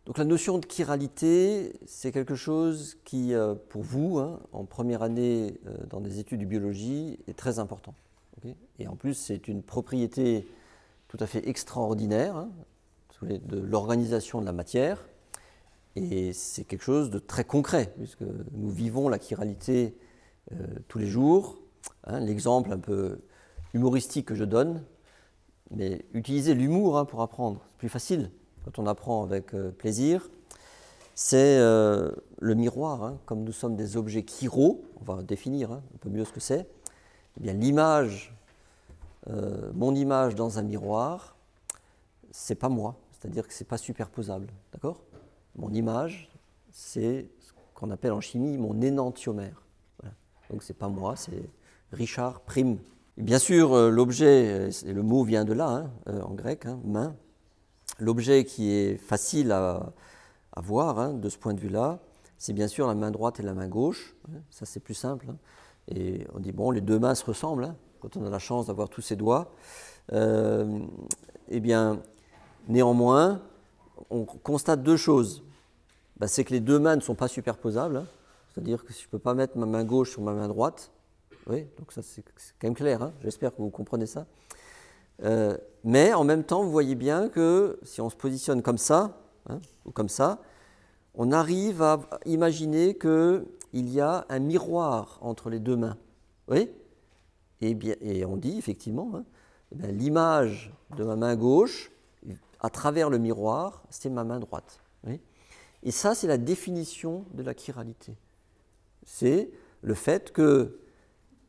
Donc la notion de chiralité, c'est quelque chose qui, pour vous, hein, en première année dans des études de biologie, est très important. Okay, et en plus, c'est une propriété tout à fait extraordinaire hein, de l'organisation de la matière. Et c'est quelque chose de très concret, puisque nous vivons la chiralité tous les jours. Hein, l'exemple un peu humoristique que je donne, mais utilisez l'humour hein, pour apprendre, c'est plus facile quand on apprend avec plaisir, c'est le miroir. Hein, comme nous sommes des objets chiro, on va définir hein, un peu mieux ce que c'est, eh bien l'image, mon image dans un miroir, c'est pas moi, c'est-à-dire que c'est pas superposable, d'accord ? Mon image, c'est ce qu'on appelle en chimie mon énantiomère. Voilà. Donc c'est pas moi, c'est Richard Prime. Et bien sûr, l'objet, et le mot vient de là, hein, en grec, hein, main. L'objet qui est facile à voir hein, de ce point de vue-là, c'est bien sûr la main droite et la main gauche. Hein, ça, c'est plus simple. Hein. Et on dit, bon, les deux mains se ressemblent, hein, quand on a la chance d'avoir tous ses doigts. Eh bien, néanmoins, on constate deux choses. Ben, c'est que les deux mains ne sont pas superposables. Hein. C'est-à-dire que si je ne peux pas mettre ma main gauche sur ma main droite, oui, donc ça c'est quand même clair, hein, j'espère que vous comprenez ça. Mais en même temps, vous voyez bien que si on se positionne comme ça, hein, ou comme ça, on arrive à imaginer qu'il y a un miroir entre les deux mains. Oui, et on dit effectivement, hein, l'image de ma main gauche, à travers le miroir, c'est ma main droite. Oui. Et ça, c'est la définition de la chiralité. C'est le fait que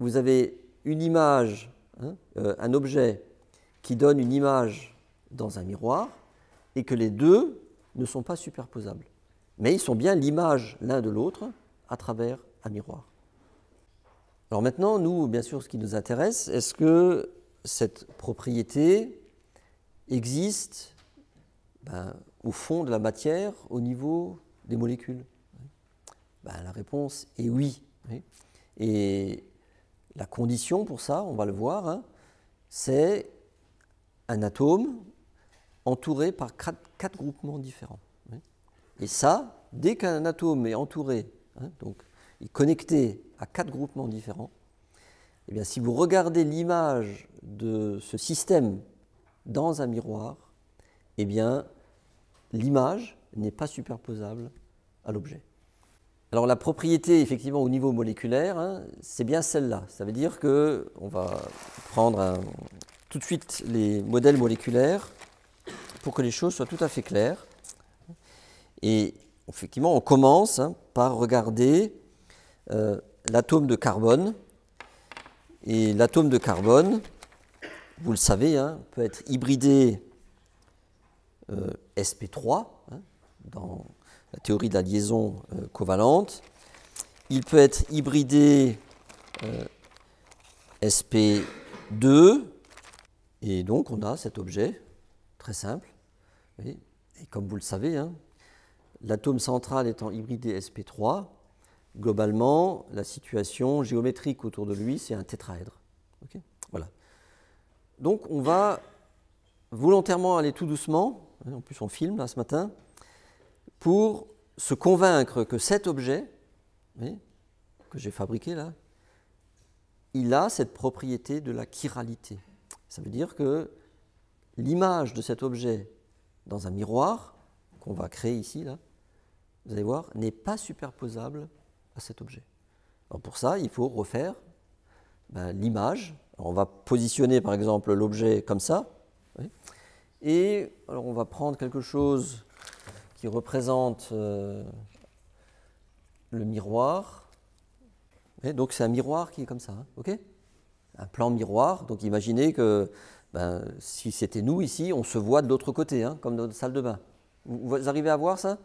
vous avez une image, hein, un objet qui donne une image dans un miroir et que les deux ne sont pas superposables. Mais ils sont bien l'image l'un de l'autre à travers un miroir. Alors maintenant, nous, bien sûr, ce qui nous intéresse, est-ce que cette propriété existe au fond de la matière, au niveau des molécules? La réponse est oui. Et la condition pour ça, on va le voir, hein, c'est un atome entouré par quatre groupements différents. Et ça, dès qu'un atome est entouré, hein, donc est connecté à quatre groupements différents, eh bien, si vous regardez l'image de ce système dans un miroir, eh bien, l'image n'est pas superposable à l'objet. Alors la propriété, effectivement, au niveau moléculaire, hein, c'est bien celle-là. Ça veut dire qu'on va prendre tout de suite les modèles moléculaires pour que les choses soient tout à fait claires. Et effectivement, on commence hein, par regarder l'atome de carbone. Et l'atome de carbone, vous le savez, hein, peut être hybridé sp3, hein, dans la théorie de la liaison covalente. Il peut être hybridé sp2, et donc on a cet objet très simple. Et comme vous le savez, hein, l'atome central étant hybridé sp3, globalement, la situation géométrique autour de lui, c'est un tétraèdre. Okay, voilà. Donc on va volontairement aller tout doucement, hein, en plus on filme là ce matin, pour se convaincre que cet objet, oui, que j'ai fabriqué là, il a cette propriété de la chiralité. Ça veut dire que l'image de cet objet dans un miroir, qu'on va créer ici, là, vous allez voir, n'est pas superposable à cet objet. Alors pour ça, il faut refaire l'image. Alors on va positionner par exemple l'objet comme ça, oui, et alors on va prendre quelque chose qui représente le miroir. Et donc c'est un miroir qui est comme ça, hein, ok ? Un plan miroir. Donc imaginez que si c'était nous ici, on se voit de l'autre côté, hein, comme dans notre salle de bain. Vous arrivez à voir ça ?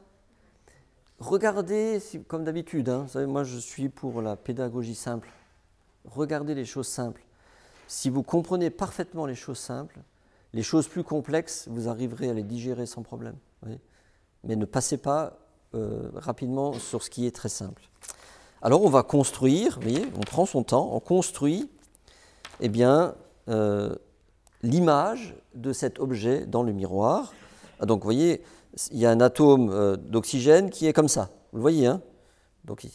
Regardez, comme d'habitude, hein, vous savez, moi je suis pour la pédagogie simple. Regardez les choses simples. Si vous comprenez parfaitement les choses simples, les choses plus complexes, vous arriverez à les digérer sans problème. Oui. Mais ne passez pas rapidement sur ce qui est très simple. Alors on va construire, vous voyez, on prend son temps, on construit l'image de cet objet dans le miroir. Donc, vous voyez, il y a un atome d'oxygène qui est comme ça. Vous le voyez, hein? Donc,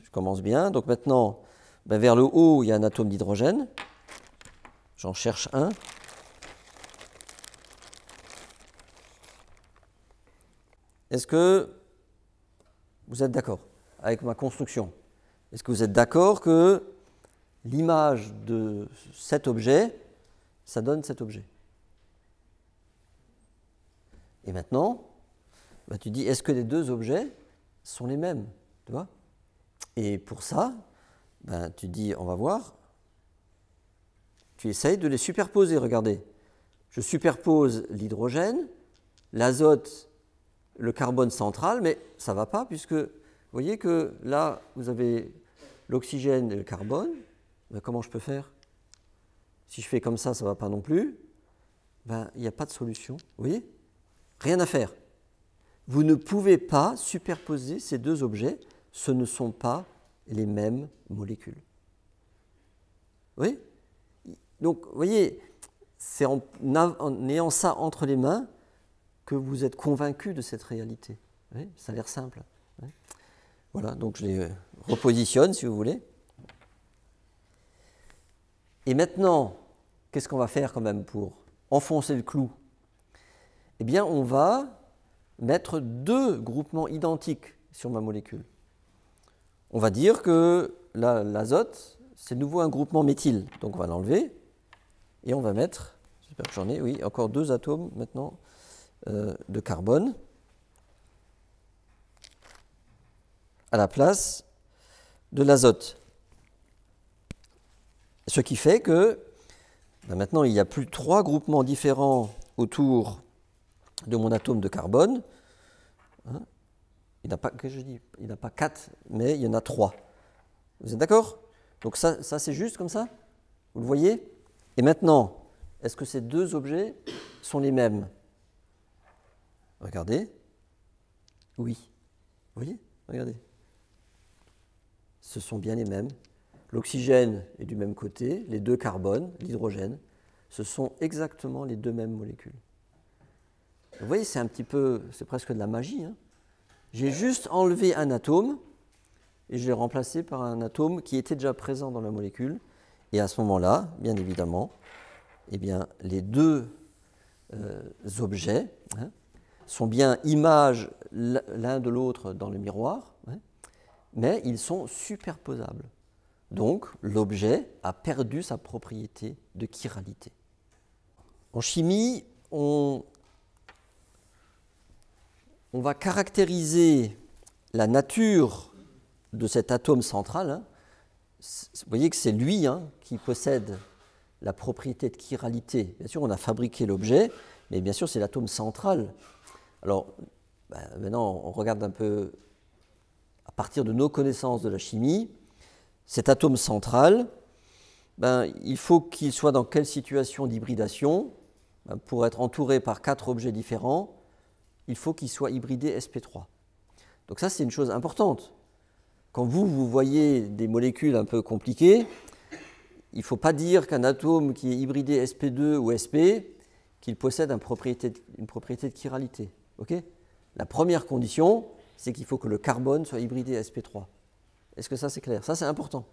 je commence bien. Donc, maintenant, ben, vers le haut, il y a un atome d'hydrogène. J'en cherche un. Est-ce que vous êtes d'accord avec ma construction? Est-ce que vous êtes d'accord que l'image de cet objet, ça donne cet objet? Et maintenant, bah, tu dis, est-ce que les deux objets sont les mêmes, tu vois? Et pour ça, bah, tu dis, on va voir, tu essayes de les superposer, regardez. Je superpose l'hydrogène, l'azote, le carbone central, mais ça ne va pas puisque vous voyez que là, vous avez l'oxygène et le carbone. Ben, comment je peux faire? Si je fais comme ça ne va pas non plus. Ben, il n'y a pas de solution. Vous voyez? Rien à faire. Vous ne pouvez pas superposer ces deux objets. Ce ne sont pas les mêmes molécules. Oui? Donc, vous voyez, c'est en ayant ça entre les mains que vous êtes convaincu de cette réalité. Oui, ça a l'air simple. Oui. Voilà, donc je les repositionne si vous voulez. Et maintenant, qu'est-ce qu'on va faire quand même pour enfoncer le clou? Eh bien, on va mettre deux groupements identiques sur ma molécule. On va dire que l'azote, c'est de nouveau un groupement méthyle. Donc on va l'enlever et on va mettre, j'espère que j'en ai, oui, encore deux atomes maintenant de carbone à la place de l'azote. Ce qui fait que maintenant il n'y a plus trois groupements différents autour de mon atome de carbone. Hein, il n'a pas, que je dis, il n'a pas 4, mais il y en a 3. Vous êtes d'accord? Donc ça c'est juste comme ça? Vous le voyez? Et maintenant, est-ce que ces deux objets sont les mêmes? Regardez. Oui. Vous voyez? Regardez. Ce sont bien les mêmes. L'oxygène est du même côté, les deux carbones, l'hydrogène, ce sont exactement les deux mêmes molécules. Vous voyez, c'est un petit peu, c'est presque de la magie. Hein. J'ai juste enlevé un atome et je l'ai remplacé par un atome qui était déjà présent dans la molécule. Et à ce moment-là, bien évidemment, eh bien, les deux objets sont bien images l'un de l'autre dans le miroir, mais ils sont superposables. Donc, l'objet a perdu sa propriété de chiralité. En chimie, on va caractériser la nature de cet atome central. Hein. Vous voyez que c'est lui qui possède la propriété de chiralité. Bien sûr, on a fabriqué l'objet, mais bien sûr, c'est l'atome central. Alors, maintenant, on regarde un peu, à partir de nos connaissances de la chimie, cet atome central, il faut qu'il soit dans quelle situation d'hybridation? Pour être entouré par 4 objets différents, il faut qu'il soit hybridé sp3. Donc ça, c'est une chose importante. Quand vous voyez des molécules un peu compliquées, il ne faut pas dire qu'un atome qui est hybridé sp2 ou sp, qu'il possède une propriété de chiralité. Okay? La première condition, c'est qu'il faut que le carbone soit hybridé sp3. Est-ce que ça, c'est clair? Ça, c'est important.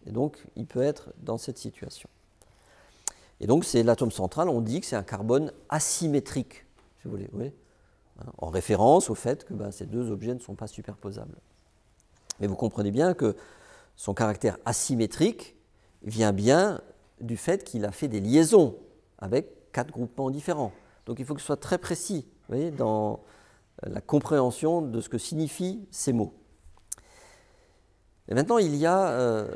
Et donc, il peut être dans cette situation. Et donc, c'est l'atome central, on dit que c'est un carbone asymétrique, si vous voulez, oui, en référence au fait que ces deux objets ne sont pas superposables. Mais vous comprenez bien que son caractère asymétrique vient bien du fait qu'il a fait des liaisons avec 4 groupements différents. Donc, il faut que ce soit très précis, vous voyez, dans la compréhension de ce que signifient ces mots. Et maintenant, il y a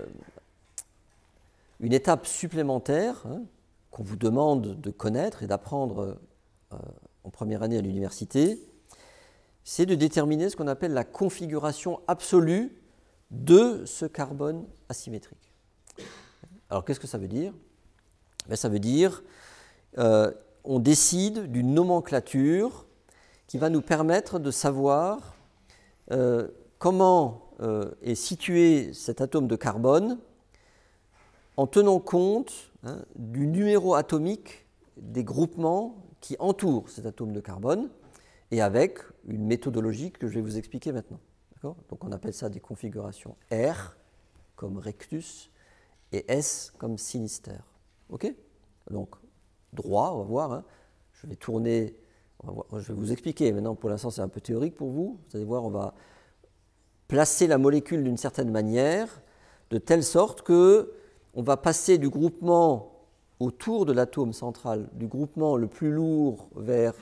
une étape supplémentaire qu'on vous demande de connaître et d'apprendre en première année à l'université, c'est de déterminer ce qu'on appelle la configuration absolue de ce carbone asymétrique. Alors, qu'est-ce que ça veut dire? Ça veut dire on décide d'une nomenclature qui va nous permettre de savoir comment est situé cet atome de carbone en tenant compte du numéro atomique des groupements qui entoure cet atome de carbone et avec une méthodologie que je vais vous expliquer maintenant. Donc on appelle ça des configurations R comme rectus et S comme sinister. Ok? Donc droit, on va voir. Hein. Je vais tourner, je vais vous expliquer. Maintenant, pour l'instant, c'est un peu théorique pour vous. Vous allez voir, on va placer la molécule d'une certaine manière, de telle sorte que on va passer du groupement autour de l'atome central, du groupement le plus lourd vers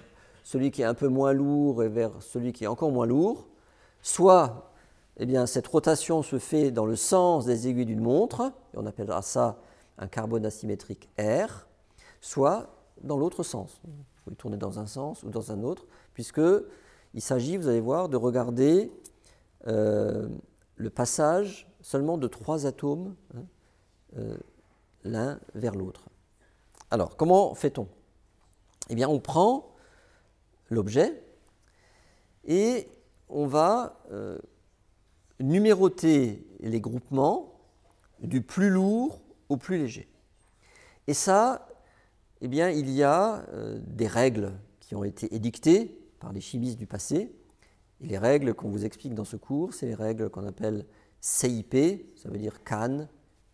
celui qui est un peu moins lourd et vers celui qui est encore moins lourd. Soit, eh bien, cette rotation se fait dans le sens des aiguilles d'une montre, et on appellera ça un carbone asymétrique R, soit dans l'autre sens. Vous pouvez tourner dans un sens ou dans un autre, puisqu'il s'agit, vous allez voir, de regarder le passage seulement de 3 atomes l'un vers l'autre. Alors, comment fait-on? Eh bien, on prend l'objet et on va numéroter les groupements du plus lourd au plus léger. Et ça, eh bien, il y a des règles qui ont été édictées par les chimistes du passé. Et les règles qu'on vous explique dans ce cours, c'est les règles qu'on appelle CIP, ça veut dire Kahn,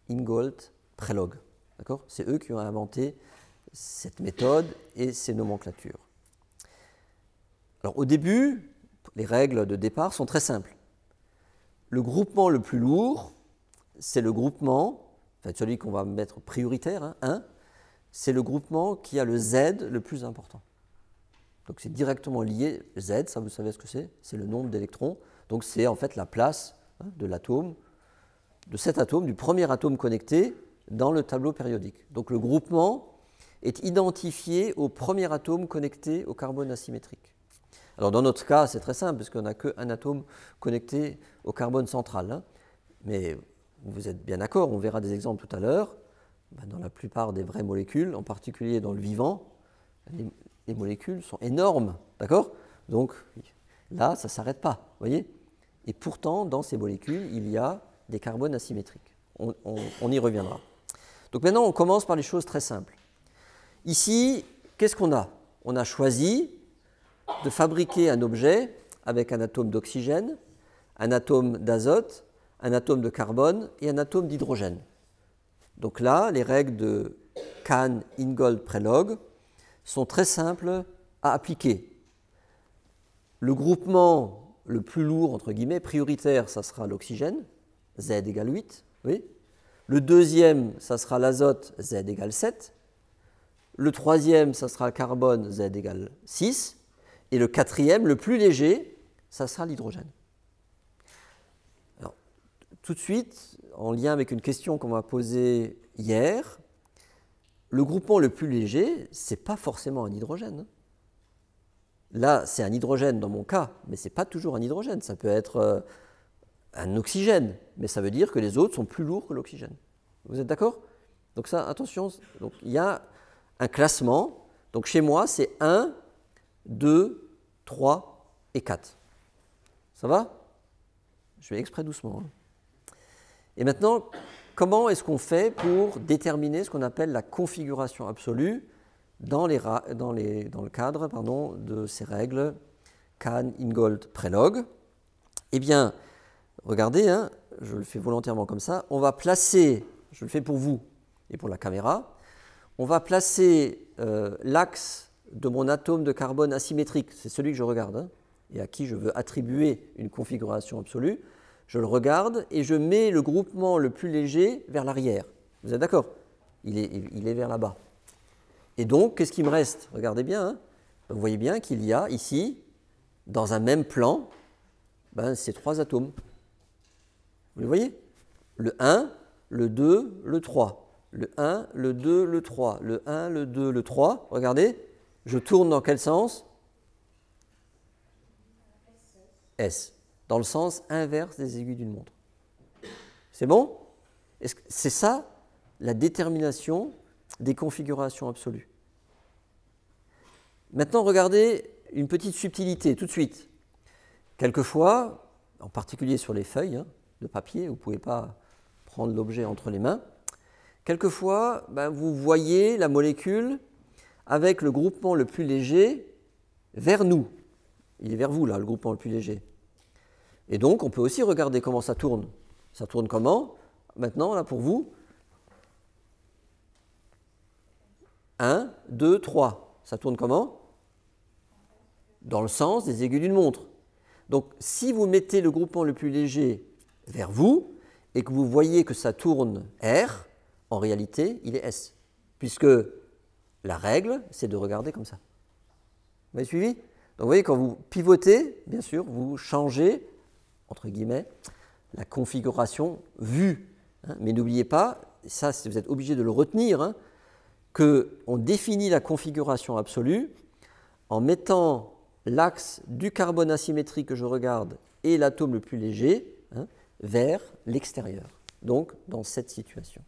Ingold, Prelog. D'accord? C'est eux qui ont inventé cette méthode et ces nomenclatures. Alors au début, les règles de départ sont très simples. Le groupement le plus lourd, c'est le groupement, enfin celui qu'on va mettre prioritaire, hein, 1, c'est le groupement qui a le Z le plus important. Donc c'est directement lié, Z, ça vous savez ce que c'est le nombre d'électrons. Donc c'est en fait la place de l'atome, de cet atome, du premier atome connecté dans le tableau périodique. Donc le groupement est identifié au premier atome connecté au carbone asymétrique. Alors dans notre cas, c'est très simple, puisqu'on n'a qu'un atome connecté au carbone central. Hein. Mais vous êtes bien d'accord, on verra des exemples tout à l'heure. Dans la plupart des vraies molécules, en particulier dans le vivant, les molécules sont énormes, d'accord? Donc là, ça ne s'arrête pas, vous voyez? Et pourtant, dans ces molécules, il y a des carbones asymétriques. On y reviendra. Donc maintenant, on commence par les choses très simples. Ici, qu'est-ce qu'on a? On a choisi de fabriquer un objet avec un atome d'oxygène, un atome d'azote, un atome de carbone et un atome d'hydrogène. Donc là, les règles de Kahn, Ingold, Prelog sont très simples à appliquer. Le groupement le plus lourd, entre guillemets, prioritaire, ça sera l'oxygène, Z égale 8. Oui. Le deuxième, ça sera l'azote, Z égale 7. Le troisième, ça sera le carbone, Z égale 6. Et le quatrième, le plus léger, ça sera l'hydrogène. Alors, tout de suite, en lien avec une question qu'on m'a posée hier, le groupement le plus léger, ce n'est pas forcément un hydrogène. Là, c'est un hydrogène dans mon cas, mais ce n'est pas toujours un hydrogène. Ça peut être un oxygène, mais ça veut dire que les autres sont plus lourds que l'oxygène. Vous êtes d'accord? Donc ça, attention, donc, il y a un classement. Donc chez moi, c'est 1, 2, 3 et 4. Ça va? Je vais exprès doucement. Hein. Et maintenant, comment est-ce qu'on fait pour déterminer ce qu'on appelle la configuration absolue dans le cadre de ces règles Kahn, Ingold, Prelog? Eh bien, regardez, hein, je le fais volontairement comme ça, on va placer, je le fais pour vous et pour la caméra, on va placer l'axe de mon atome de carbone asymétrique, c'est celui que je regarde, hein, et à qui je veux attribuer une configuration absolue. Je le regarde et je mets le groupement le plus léger vers l'arrière. Vous êtes d'accord? Il est vers là-bas. Et donc, qu'est-ce qui me reste? Regardez bien. Hein. Vous voyez bien qu'il y a ici, dans un même plan, ces 3 atomes. Vous les voyez? Le 1, le 2, le 3. Le 1, le 2, le 3. Le 1, le 2, le 3. Regardez, je tourne dans quel sens? S. Dans le sens inverse des aiguilles d'une montre. C'est bon? C'est ça la détermination des configurations absolues. Maintenant, regardez une petite subtilité tout de suite. Quelquefois, en particulier sur les feuilles de papier, vous ne pouvez pas prendre l'objet entre les mains. Quelquefois, vous voyez la molécule avec le groupement le plus léger vers nous. Il est vers vous, là, le groupement le plus léger. Et donc, on peut aussi regarder comment ça tourne. Ça tourne comment? Maintenant, là, pour vous. 1, 2, 3. Ça tourne comment? Dans le sens des aiguilles d'une montre. Donc, si vous mettez le groupement le plus léger vers vous et que vous voyez que ça tourne R, en réalité, il est S. Puisque la règle, c'est de regarder comme ça. Vous m'avez suivi? Donc, vous voyez, quand vous pivotez, bien sûr, vous changez, entre guillemets, la configuration vue. Hein, mais n'oubliez pas, ça, vous êtes obligé de le retenir, hein, qu'on définit la configuration absolue en mettant l'axe du carbone asymétrique que je regarde et l'atome le plus léger, hein, vers l'extérieur. Donc, dans cette situation.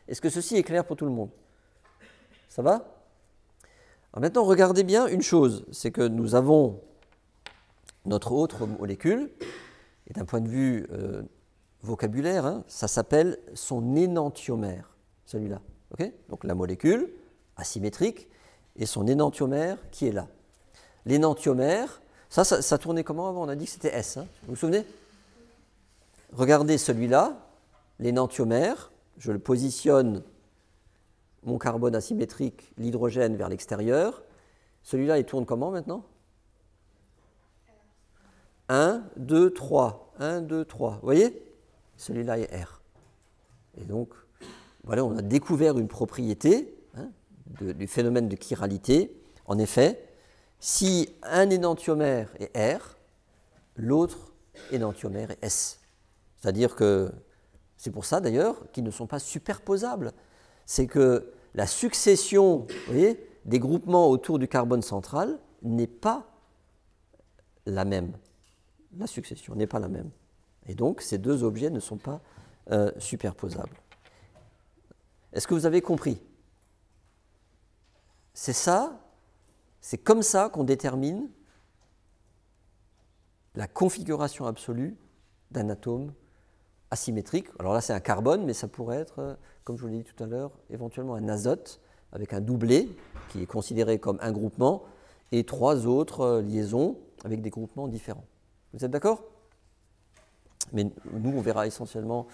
Est-ce que ceci est clair pour tout le monde? Ça va? Alors maintenant, regardez bien une chose, c'est que nous avons notre autre molécule, et d'un point de vue vocabulaire, hein, ça s'appelle son énantiomère, celui-là. Okay? Donc la molécule asymétrique et son énantiomère qui est là. L'énantiomère, ça tournait comment avant? On a dit que c'était S. Hein, vous vous souvenez? Regardez celui-là, l'énantiomère, je le positionne, mon carbone asymétrique, l'hydrogène vers l'extérieur. Celui-là, il tourne comment maintenant? 1, 2, 3. 1, 2, 3. Vous voyez? Celui-là est R. Et donc, voilà, on a découvert une propriété, hein, du phénomène de chiralité. En effet, si un énantiomère est R, l'autre énantiomère est S. C'est-à-dire que, c'est pour ça d'ailleurs qu'ils ne sont pas superposables. C'est que la succession, vous voyez, des groupements autour du carbone central n'est pas la même. La succession n'est pas la même. Et donc, ces deux objets ne sont pas superposables. Est-ce que vous avez compris? C'est ça, c'est comme ça qu'on détermine la configuration absolue d'un atome asymétrique. Alors là, c'est un carbone, mais ça pourrait être, comme je vous l'ai dit tout à l'heure, éventuellement un azote avec un doublet qui est considéré comme un groupement et 3 autres liaisons avec des groupements différents. Vous êtes d'accord? Mais nous, on verra essentiellement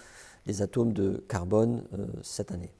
les atomes de carbone cette année.